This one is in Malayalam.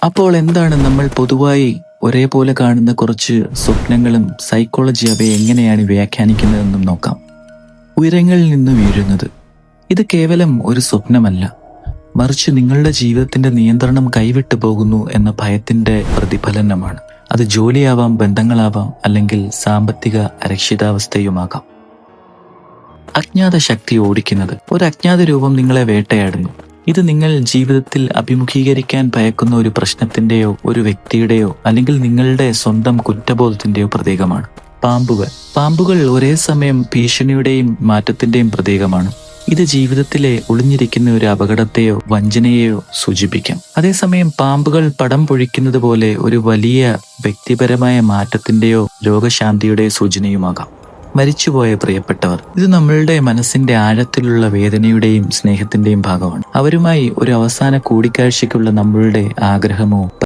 അപ്പോൾ എന്താണ് നമ്മൾ പൊതുവായി ഒരേപോലെ കാണുന്ന കുറച്ച് സ്വപ്നങ്ങളും സൈക്കോളജി അവയെ എങ്ങനെയാണ് വ്യാഖ്യാനിക്കുന്നതെന്നും നോക്കാം. ഉയരങ്ങളിൽ നിന്ന് വീഴുന്നത്. ഇത് കേവലം ഒരു സ്വപ്നമല്ല, മറിച്ച് നിങ്ങളുടെ ജീവിതത്തിന്റെ നിയന്ത്രണം കൈവിട്ടു പോകുന്നു എന്ന ഭയത്തിന്റെ പ്രതിഫലനമാണ്. അത് ജോലിയാവാം, ബന്ധങ്ങളാവാം, അല്ലെങ്കിൽ സാമ്പത്തിക അരക്ഷിതാവസ്ഥയുമാകാം. അജ്ഞാത ശക്തി ഓടിക്കുന്നത്. ഒരു അജ്ഞാത രൂപം നിങ്ങളെ വേട്ടയാടുന്നു. ഇത് നിങ്ങൾ ജീവിതത്തിൽ അഭിമുഖീകരിക്കാൻ ഭയക്കുന്ന ഒരു പ്രശ്നത്തിന്റെയോ ഒരു വ്യക്തിയുടെയോ അല്ലെങ്കിൽ നിങ്ങളുടെ സ്വന്തം കുറ്റബോധത്തിന്റെയോ പ്രതീകമാണ്. പാമ്പുകൾ ഒരേ സമയം ഭീഷണിയുടെയും മാറ്റത്തിന്റെയും പ്രതീകമാണ്. ഇത് ജീവിതത്തിലെ ഒളിഞ്ഞിരിക്കുന്ന ഒരു അപകടത്തെയോ വഞ്ചനയെയോ സൂചിപ്പിക്കാം. അതേസമയം പാമ്പുകൾ പടം പൊഴിക്കുന്നത് പോലെ ഒരു വലിയ വ്യക്തിപരമായ മാറ്റത്തിന്റെയോ രോഗശാന്തിയുടെയോ സൂചനയുമാകാം. മരിച്ചുപോയ പ്രിയപ്പെട്ടവർ. ഇത് നമ്മളുടെ മനസ്സിന്റെ ആഴത്തിലുള്ള വേദനയുടെയും സ്നേഹത്തിന്റെയും ഭാഗമാണ്. അവരുമായി ഒരു അവസാന കൂടിക്കാഴ്ചയ്ക്കുള്ള നമ്മളുടെ ആഗ്രഹമോ